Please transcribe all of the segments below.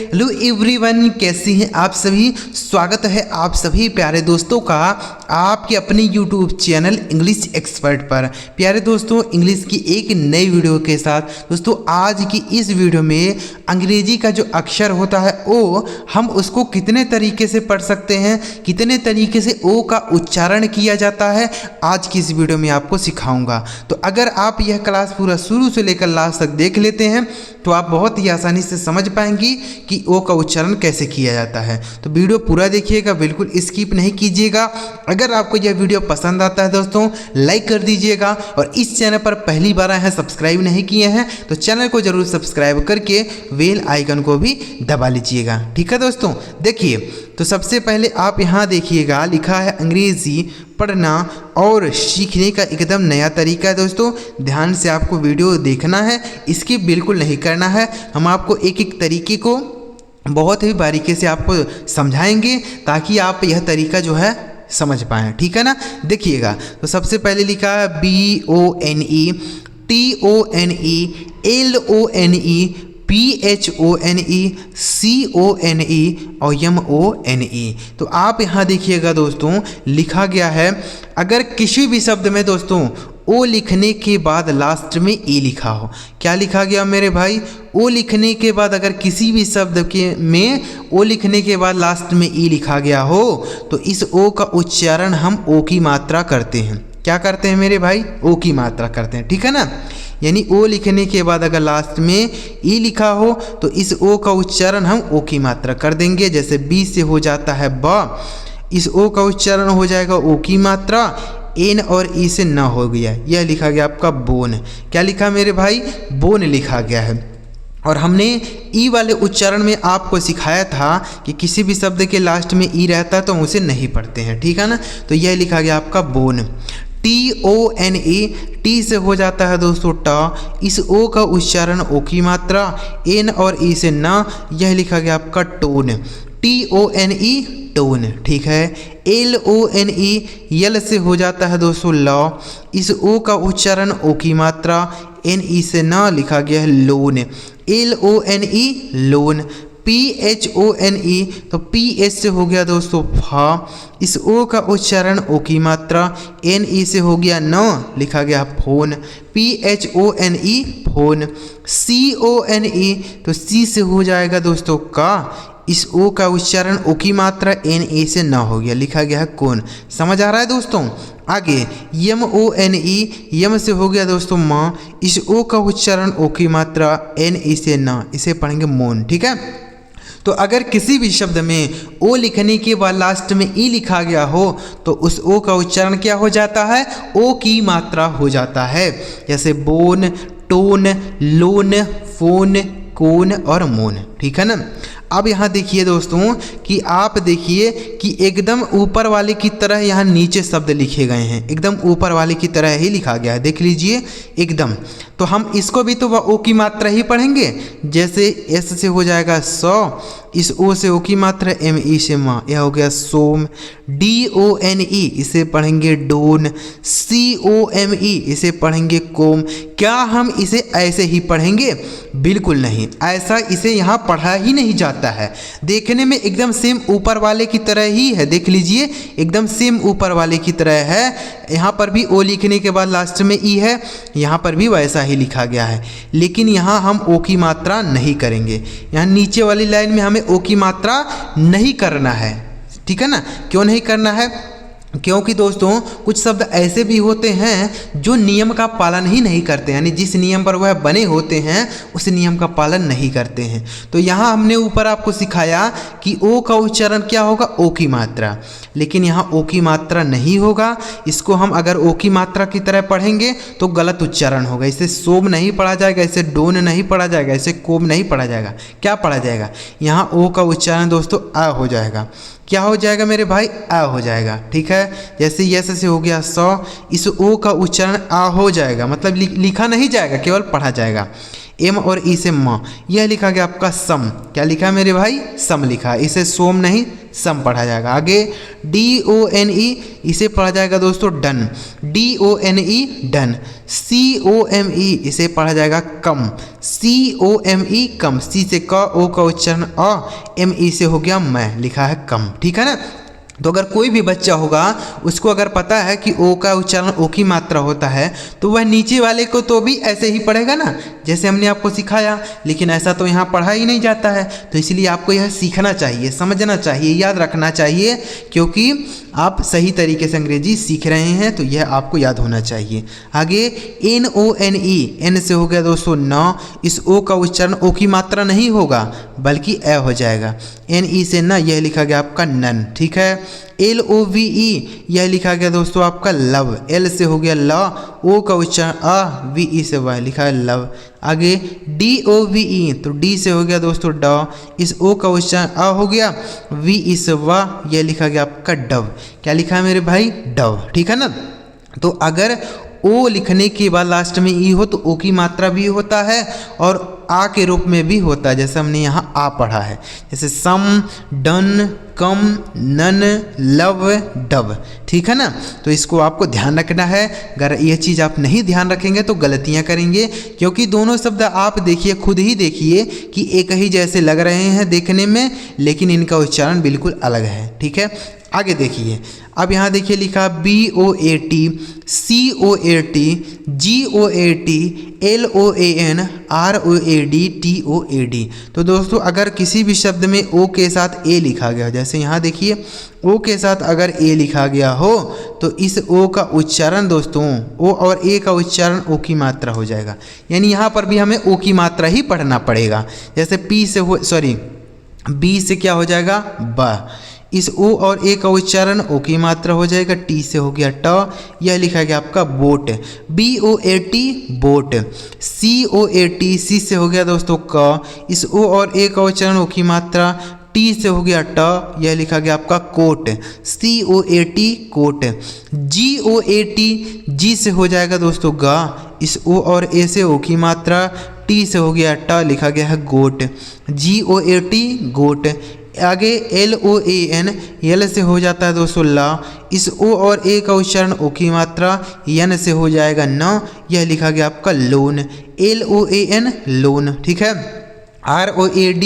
Hello everyone, कैसे हैं आप सभी। स्वागत है आप सभी प्यारे दोस्तों का आपके अपने यूट्यूब चैनल इंग्लिश एक्सपर्ट पर। प्यारे दोस्तों, इंग्लिश की एक नई वीडियो के साथ दोस्तों आज की इस वीडियो में अंग्रेजी का जो अक्षर होता है ओ हम उसको कितने तरीके से पढ़ सकते हैं, कितने तरीके से ओ का उच्चारण किया जाता है, आज की इस वीडियो में आपको सिखाऊंगा। तो अगर आप यह क्लास पूरा शुरू से लेकर लास्ट तक देख लेते हैं तो आप बहुत ही आसानी से समझ पाएंगी कि ओ का उच्चारण कैसे किया जाता है। तो वीडियो पूरा देखिएगा, बिल्कुल स्किप नहीं कीजिएगा। अगर आपको यह वीडियो पसंद आता है दोस्तों लाइक कर दीजिएगा, और इस चैनल पर पहली बार आए हैं, सब्सक्राइब नहीं किए हैं तो चैनल को जरूर सब्सक्राइब करके बेल आइकन को भी दबा लीजिएगा। ठीक है दोस्तों, देखिए तो सबसे पहले आप यहाँ देखिएगा, लिखा है अंग्रेजी पढ़ना और सीखने का एकदम नया तरीका है। दोस्तों ध्यान से आपको वीडियो देखना है, इसकी बिल्कुल नहीं करना है। हम आपको एक एक तरीके को बहुत ही बारीकी से आपको समझाएंगे ताकि आप यह तरीका जो है समझ पाएँ। ठीक है ना, देखिएगा तो सबसे पहले लिखा है BONE TONE LONE PHONE CONE और MONE। तो आप यहाँ देखिएगा दोस्तों लिखा गया है, अगर किसी भी शब्द में दोस्तों ओ लिखने के बाद लास्ट में ई लिखा हो। क्या लिखा गया मेरे भाई? ओ लिखने के बाद अगर किसी भी शब्द के में ओ लिखने के बाद लास्ट में ई लिखा गया हो तो इस ओ का उच्चारण हम ओ की मात्रा करते हैं। क्या करते हैं मेरे भाई? ओ की मात्रा करते हैं। ठीक है ना, यानी ओ लिखने के बाद अगर लास्ट में ई लिखा हो तो इस ओ का उच्चारण हम ओ की मात्रा कर देंगे। जैसे बी से हो जाता है ब, इस ओ का उच्चारण हो जाएगा ओ की मात्रा, एन और ई से न हो गया, यह लिखा गया आपका बोन। क्या लिखा मेरे भाई? बोन लिखा गया है। और हमने ई वाले उच्चारण में आपको सिखाया था कि किसी भी शब्द के लास्ट में ई रहता है तो हम उसे नहीं पढ़ते हैं। ठीक है ना, तो यह लिखा गया आपका बोन। TONE टी से हो जाता है दोस्तों ट, इस ओ का उच्चारण ओ की मात्रा, एन और ई से न, यह लिखा गया आपका टोन। TONE tone. ठीक है, LONE यल से हो जाता है दोस्तों ल, इस ओ का उच्चारण ओ की मात्रा, एन ई से न, लिखा गया है लोन। LONE loan. PHONE तो PS से हो गया दोस्तों फा, इस ओ का उच्चारण ओ की मात्रा, एन ई से हो गया न, लिखा गया फोन। PHONE phone. CONE तो सी से हो जाएगा दोस्तों का, इस ओ का उच्चारण ओ की मात्रा एन ए से न हो गया, लिखा गया है कौन। समझ आ रहा है दोस्तों? आगे MONE यम से हो गया दोस्तों माँ, इस ओ का उच्चारण ओ की मात्रा एन ई से न, इसे पढ़ेंगे मोन। ठीक है, तो अगर किसी भी शब्द में ओ लिखने के बाद लास्ट में ई लिखा गया हो तो उस ओ का उच्चारण क्या हो जाता है? ओ की मात्रा हो जाता है। जैसे बोन, टोन, लोन, फोन, कोन और मोन। ठीक है ना। अब यहाँ देखिए दोस्तों कि आप देखिए कि एकदम ऊपर वाले की तरह यहाँ नीचे शब्द लिखे गए हैं, एकदम ऊपर वाले की तरह ही लिखा गया है, देख लीजिए एकदम। तो हम इसको भी तो ओ की मात्रा ही पढ़ेंगे। जैसे एस से हो जाएगा सौ, इस ओ से ओ की मात्रा, एम ई से माँ, यह हो गया सोम। DONE इसे पढ़ेंगे डोन। COME इसे पढ़ेंगे कोम। क्या हम इसे ऐसे ही पढ़ेंगे? बिल्कुल नहीं, ऐसा इसे यहाँ पढ़ा ही नहीं जाता है। देखने में एकदम सेम ऊपर वाले की तरह ही है, देख लीजिए एकदम सेम ऊपर वाले की तरह है। यहाँ पर भी ओ लिखने के बाद लास्ट में ई है, यहाँ पर भी वैसा ही लिखा गया है, लेकिन यहाँ हम ओ की मात्रा नहीं करेंगे। यहाँ नीचे वाली लाइन में हमें ओ की मात्रा नहीं करना है। ठीक है ना, क्यों नहीं करना है? क्योंकि दोस्तों कुछ शब्द ऐसे भी होते हैं जो नियम का पालन ही नहीं करते, यानी जिस नियम पर वह बने होते हैं उस नियम का पालन नहीं करते हैं। तो यहाँ हमने ऊपर आपको सिखाया कि ओ का उच्चारण क्या होगा? ओ की मात्रा, लेकिन यहाँ ओ की मात्रा नहीं होगा। इसको हम अगर ओ की मात्रा की तरह पढ़ेंगे तो गलत उच्चारण होगा। इसे सोम नहीं पढ़ा जाएगा, इसे डोन नहीं पढ़ा जाएगा, इसे कोम नहीं पढ़ा जाएगा। क्या पढ़ा जाएगा? यहाँ ओ का उच्चारण दोस्तों आ हो जाएगा। क्या हो जाएगा मेरे भाई? आ हो जाएगा। ठीक है, जैसे यस से हो गया सौ, इस ओ का उच्चारण आ हो जाएगा, मतलब लिखा नहीं जाएगा, केवल पढ़ा जाएगा। एम और ई से म, यह लिखा गया आपका सम। क्या लिखा है मेरे भाई? सम लिखा है। इसे सोम नहीं सम पढ़ा जाएगा। आगे DONE, इसे पढ़ा जाएगा दोस्तों डन। DONE done. COME, इसे पढ़ा जाएगा कम। COME कम। सी से क, ओ का उच्चारण अ, ME से हो गया मैं, लिखा है कम। ठीक है ना। तो अगर कोई भी बच्चा होगा उसको अगर पता है कि ओ का उच्चारण ओ की मात्रा होता है तो वह नीचे वाले को तो भी ऐसे ही पढ़ेगा ना, जैसे हमने आपको सिखाया। लेकिन ऐसा तो यहाँ पढ़ा ही नहीं जाता है, तो इसलिए आपको यह सीखना चाहिए, समझना चाहिए, याद रखना चाहिए, क्योंकि आप सही तरीके से अंग्रेजी सीख रहे हैं तो यह आपको याद होना चाहिए। आगे NONE, एन से हो गया दोस्तों न। इस ओ का उच्चारण ओ की मात्रा नहीं होगा बल्कि ए हो जाएगा। NE से न, यह लिखा गया आपका नन। ठीक है। LOVE, यह लिखा गया दोस्तों आपका लव। L से हो गया ल, ओ का उच्चारण अ, VE से वह, लिखा है लव। आगे DOVE, तो डी से हो गया दोस्तों ड, इस ओ का उच्चारण अ हो गया, VE से वह, यह लिखा गया आपका डव। क्या लिखा है मेरे भाई? डव। ठीक है ना। तो अगर ओ लिखने के बाद लास्ट में ई हो तो ओ की मात्रा भी होता है और आ के रूप में भी होता है, जैसे हमने यहाँ आ पढ़ा है, जैसे सम, डन, कम, नन, लव, डव। ठीक है ना। तो इसको आपको ध्यान रखना है। अगर यह चीज़ आप नहीं ध्यान रखेंगे तो गलतियाँ करेंगे, क्योंकि दोनों शब्द आप देखिए, खुद ही देखिए कि एक ही जैसे लग रहे हैं देखने में, लेकिन इनका उच्चारण बिल्कुल अलग है। ठीक है। आगे देखिए, अब यहाँ देखिए लिखा BOAT, COAT, GOAT, LOAN, ROAD, TOAD। तो दोस्तों अगर किसी भी शब्द में ओ के साथ ए लिखा गया हो, जैसे यहाँ देखिए ओ के साथ अगर ए लिखा गया हो तो इस ओ का उच्चारण दोस्तों, ओ और ए का उच्चारण ओ की मात्रा हो जाएगा। यानी यहाँ पर भी हमें ओ की मात्रा ही पढ़ना पड़ेगा। जैसे बी से क्या हो जाएगा? ब। इस ओ और ए का उच्चारण ओ की मात्रा हो जाएगा। टी से हो गया ट, यह लिखा गया आपका बोट। BOAT boat. COAT, सी से हो गया दोस्तों क, इस ओ और ए का उच्चारण ओ की मात्रा, टी से हो गया ट, यह लिखा गया आपका coat. COAT coat. GOAT, G से हो जाएगा दोस्तों गा, इस ओ और ए से ओ की मात्रा, टी से हो गया ट, लिखा गया है गोट। GOAT गोट। आगे LOAN, यल से हो जाता है दोस्तों ला, इस ओ और ए का उच्चारण ओ की मात्रा, यन से हो जाएगा न, यह लिखा गया आपका लोन। LOAN loan. ठीक है। ROAD,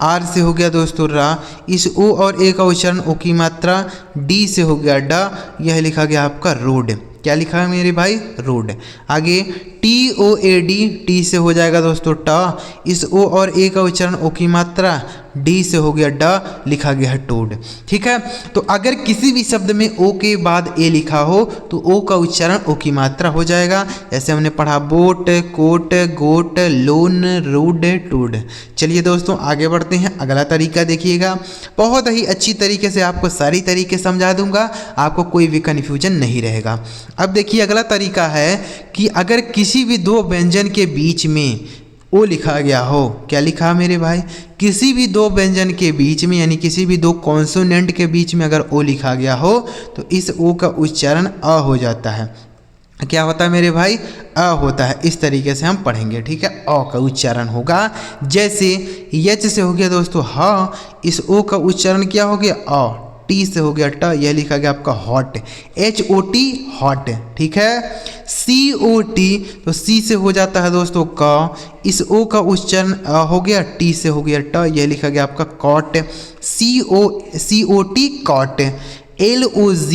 आर से हो गया दोस्तों रा, इस ओ और ए का उच्चारण ओ की मात्रा, डी से हो गया डा, यह लिखा गया आपका रोड। क्या लिखा है मेरे भाई? रोड। आगे TOAD, टी से हो जाएगा दोस्तों टा, इस ओ और ए का उच्चारण ओ की मात्रा, डी से हो गया डा, लिखा गया है टोड। ठीक है। तो अगर किसी भी शब्द में ओ के बाद ए लिखा हो तो ओ का उच्चारण ओ की मात्रा हो जाएगा। जैसे हमने पढ़ा बोट, कोट, गोट, लोन, रोड, टोड। चलिए दोस्तों आगे बढ़ते हैं। अगला तरीका देखिएगा, बहुत ही अच्छी तरीके से आपको सारी तरीके समझा दूंगा, आपको कोई भी कन्फ्यूजन नहीं रहेगा। अब देखिए अगला तरीका है कि अगर किसी भी दो व्यंजन के बीच में ओ लिखा गया हो, क्या लिखा मेरे भाई? किसी भी दो व्यंजन के बीच में, यानी किसी भी दो कॉन्सोनेंट के बीच में अगर ओ लिखा गया हो तो इस ओ का उच्चारण अ हो जाता है। क्या होता है मेरे भाई? अ होता है। इस तरीके से हम पढ़ेंगे। ठीक है। अ का उच्चारण होगा। जैसे यच से हो गया दोस्तों ह, इस ओ का उच्चारण क्या हो गया? अ। टी से हो गया ट, यह लिखा गया आपका हॉट। HOT hot. ठीक है। COT, तो सी से हो जाता है दोस्तों क, इस ओ का उच्चारण हो गया, टी से हो गया ट, यह लिखा गया आपका cot. COT cot. LOG,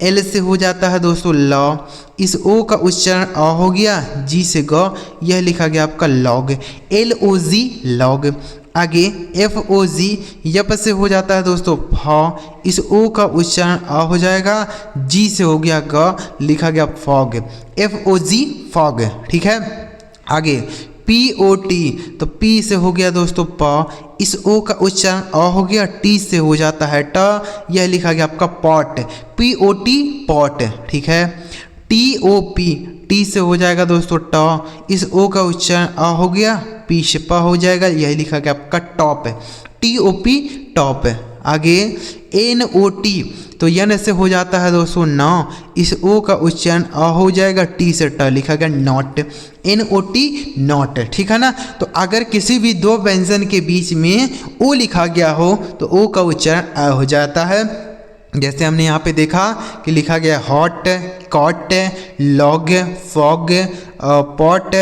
L से हो जाता है दोस्तों ल, इस ओ का उच्चारण अ हो गया, जी से ग, यह लिखा गया आपका लॉग। LOG log. आगे FOG, यप से हो जाता है दोस्तों फ, इस ओ का उच्चारण अ हो जाएगा, जी से हो गया ग, लिखा गया फॉग। FOG fog. ठीक है। आगे POT, तो पी से हो गया दोस्तों प, इस ओ का उच्चारण अ हो गया, टी से हो जाता है ट, यह लिखा गया आपका पॉट। POT pot. ठीक है। TOP, टी से हो जाएगा दोस्तों ट, इस ओ का उच्चारण अ हो गया, पी से प हो जाएगा, यही लिखा गया आपका टॉप। TOP top. आगे NOT, तो यन से हो जाता है दोस्तों न, इस ओ का उच्चारण अ हो जाएगा, टी से ट लिखा गया नॉट, NOT नॉट, ठीक है ना। तो अगर किसी भी दो व्यंजन के बीच में ओ लिखा गया हो तो ओ का उच्चारण अ हो जाता है। जैसे हमने यहाँ पे देखा कि लिखा गया hot, cot, log, fog, pot,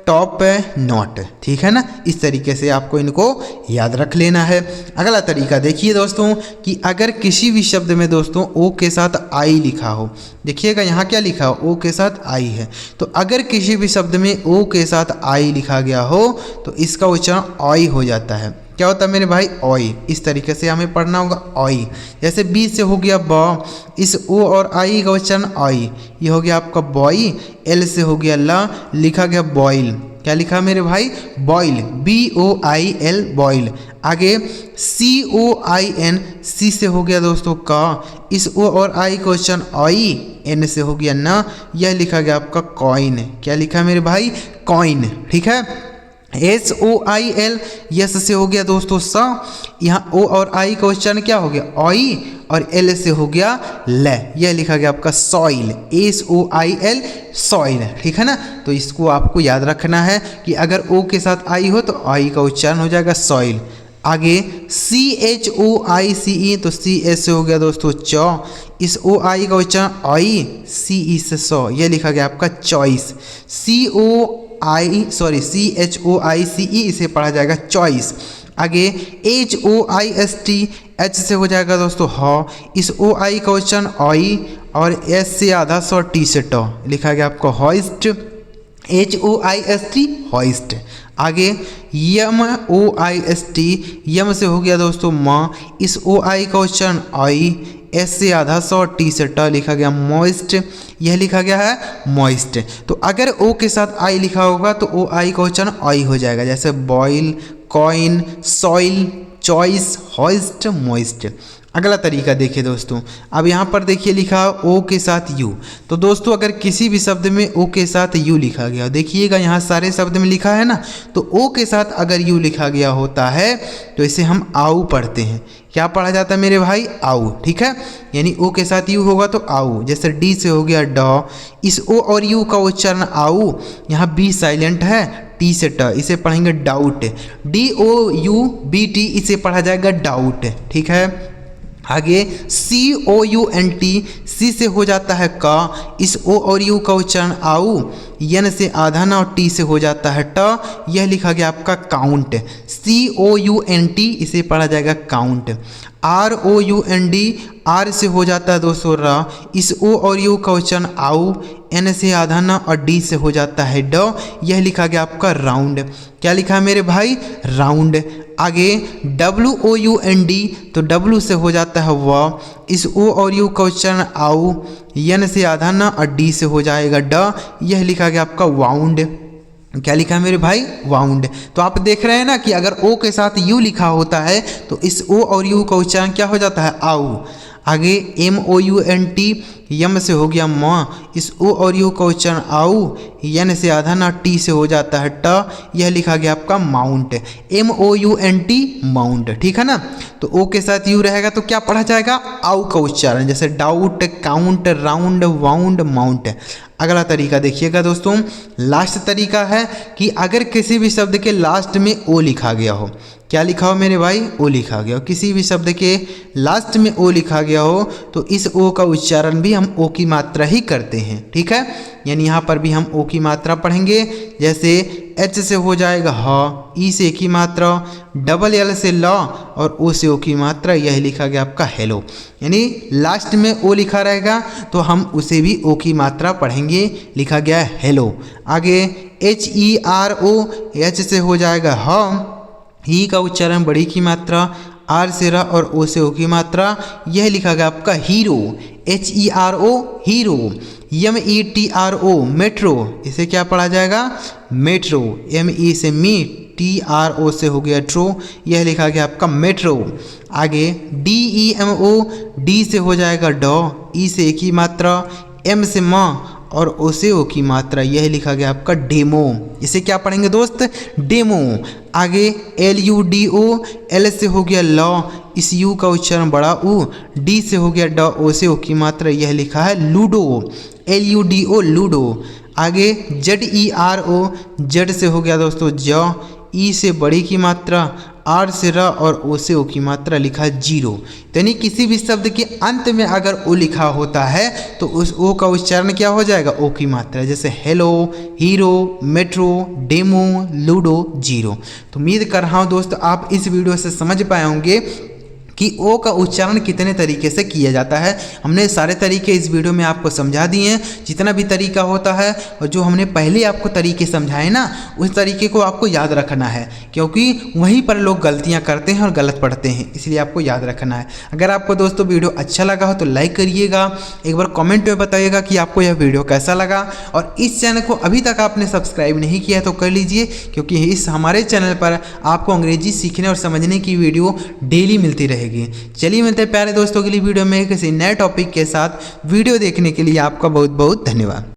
top, not, ठीक है ना। इस तरीके से आपको इनको याद रख लेना है। अगला तरीका देखिए दोस्तों कि अगर किसी भी शब्द में दोस्तों ओ के साथ आई लिखा हो, देखिएगा यहाँ क्या लिखा हो, ओ के साथ आई है। तो अगर किसी भी शब्द में ओ के साथ आई लिखा गया हो तो इसका उच्चारण ऑय हो जाता है। क्या होता है मेरे भाई, ऑय। इस तरीके से हमें पढ़ना होगा ऑय। जैसे बी से हो गया ब, इस ओ और आई का उच्चारण ऑय, ये हो गया आपका बॉय। एल से हो गया ला, लिखा गया बॉयल। क्या लिखा मेरे भाई, बॉयल, BOIL बॉयल। आगे COIN, सी से हो गया दोस्तों का, इस ओ और आई का उच्चारण ऑय, एन से हो गया ना, यह लिखा गया आपका कॉइन। क्या लिखा मेरे भाई, कॉइन, ठीक है। SOIL, यस से हो गया दोस्तों सा, यहाँ ओ और आई का उच्चारण क्या हो गया, ऑय, और एल से हो गया ल, यह लिखा गया आपका सॉइल, SOIL सॉइल, ठीक है ना। तो इसको आपको याद रखना है कि अगर ओ के साथ आई हो तो आई का उच्चारण हो जाएगा सॉइल। आगे CHOICE, तो CS से हो गया दोस्तों चौ, इस ओ आई का उच्चारण ऑय, CE से सौ, यह लिखा गया आपका चॉइस। CHOICE, इसे पढ़ा जाएगा चॉइस। आगे HOIST, H से हो जाएगा दोस्तों ह, इस ओ आई का उच्चारण ऑय, और S से आधा सौ, टी से ट, लिखा गया आपको हॉइस्ट, HOIST हॉइस्ट। आगे YMOIST, यम से हो गया दोस्तों म, इस ओ आई का उच्चारण ऑय, एस से आधा सौ, टी से ट, लिखा गया मॉइस्ट, यह लिखा गया है मॉइस्ट। तो अगर ओ के साथ आई लिखा होगा तो ओ आई का उच्चारण ऑय हो जाएगा। जैसे boil, coin, soil, choice, hoist, moist. अगला तरीका देखिए दोस्तों, अब यहाँ पर देखिए लिखा ओ के साथ यू। तो दोस्तों अगर किसी भी शब्द में ओ के साथ यू लिखा गया, देखिएगा यहाँ सारे शब्द में लिखा है ना, तो ओ के साथ अगर यू लिखा गया होता है तो इसे हम आऊ पढ़ते हैं। क्या पढ़ा जाता है मेरे भाई, आऊ, ठीक है। यानी ओ के साथ यू होगा तो आऊ। जैसे डी से हो गया ड, इस ओ और यू का उच्चारण आऊ, यहाँ बी साइलेंट है, टी से ट, इसे पढ़ेंगे डाउट, DOUBT, इसे पढ़ा जाएगा डाउट, ठीक है। आगे COUNT, सी से हो जाता है का, इस ओ और यू का उच्चारण आऊ, यन से आधा ना और टी से हो जाता है ट, यह लिखा गया आपका काउंट, COUNT, इसे पढ़ा जाएगा काउंट। ROUND, आर से हो जाता है दोस्तों रा, इस ओ और यू का उच्चारण आऊ, एन से आधा ना और डी से हो जाता है ड, यह लिखा गया आपका राउंड। क्या लिखा है मेरे भाई, राउंड। आगे WOUND, तो W से हो जाता है व, इस ओ और यू का उच्चारण आऊ, यन से आधा ना और डी से हो जाएगा ड, यह लिखा गया आपका वाउंड। क्या लिखा है मेरे भाई, वाउंड। तो आप देख रहे हैं ना कि अगर ओ के साथ यू लिखा होता है तो इस ओ और यू का उच्चारण क्या हो जाता है, आऊ। आगे MOUNT, यम से हो गया म, इस ओ और यू का उच्चारण आऊ, यन से आधा ना टी से हो जाता है ट, यह लिखा गया आपका माउंट, MOUNT माउंट, ठीक है ना। तो ओ के साथ यू रहेगा तो क्या पढ़ा जाएगा, आऊ का उच्चारण, जैसे doubt, count, round, wound, mount. अगला तरीका देखिएगा दोस्तों, लास्ट तरीका है कि अगर किसी भी शब्द के लास्ट में ओ लिखा गया हो, क्या लिखा हो मेरे भाई, ओ लिखा गया हो, किसी भी शब्द के लास्ट में ओ लिखा गया हो तो इस ओ का उच्चारण भी हम ओ की मात्रा ही करते हैं, ठीक है। यानी यहाँ पर भी हम ओ की मात्रा पढ़ेंगे। जैसे एच से हो जाएगा ह, ई से की मात्रा, डबल एल से ल, और ओ से ओ की मात्रा, यह लिखा गया आपका हेलो। यानी लास्ट में ओ लिखा रहेगा तो हम उसे भी ओ की मात्रा पढ़ेंगे, लिखा गया है हेलो। आगे HERO, एच से हो जाएगा ह, ही का उच्चारण बड़ी की मात्रा, आर से रा और ओ से ओ की मात्रा, यह लिखा गया आपका hero, HERO hero. METRO metro, इसे क्या पढ़ा जाएगा, मेट्रो। ME से मी, TRO से हो गया ट्रो, यह लिखा गया आपका मेट्रो। आगे DEMO, डी से हो जाएगा ड, ई से एक ही मात्रा, एम से म और ओ से ओ की मात्रा, यह लिखा गया आपका डेमो। इसे क्या पढ़ेंगे दोस्त, डेमो। आगे LUDO, L से हो गया लॉ, इस यू का उच्चारण बड़ा ऊ, डी से हो गया ड, ओ से ओ की मात्रा, यह लिखा है लूडो, LUDO लूडो। आगे ZERO, जेड से हो गया दोस्तों ज, ई से बड़ी की मात्रा, आर से र और ओ से ओ की मात्रा, लिखा है जीरो। यानी किसी भी शब्द के अंत में अगर ओ लिखा होता है तो उस ओ का उच्चारण क्या हो जाएगा, ओ की मात्रा। जैसे hello, hero, metro, demo, ludo, zero. तो उम्मीद कर रहा हूँ दोस्तों आप इस वीडियो से समझ पाए होंगे कि ओ का उच्चारण कितने तरीके से किया जाता है। हमने सारे तरीके इस वीडियो में आपको समझा दिए हैं, जितना भी तरीका होता है और जो हमने पहले आपको तरीके समझाए ना, उस तरीके को आपको याद रखना है, क्योंकि वहीं पर लोग गलतियां करते हैं और गलत पढ़ते हैं, इसलिए आपको याद रखना है। अगर आपको दोस्तों वीडियो अच्छा लगा हो तो लाइक करिएगा, एक बार कॉमेंट में बताइएगा कि आपको यह वीडियो कैसा लगा, और इस चैनल को अभी तक आपने सब्सक्राइब नहीं किया है तो कर लीजिए, क्योंकि इस हमारे चैनल पर आपको अंग्रेजी सीखने और समझने की वीडियो डेली मिलती रहेगी। चलिए मिलते हैं प्यारे दोस्तों के लिए वीडियो में किसी नए टॉपिक के साथ। वीडियो देखने के लिए आपका बहुत बहुत धन्यवाद।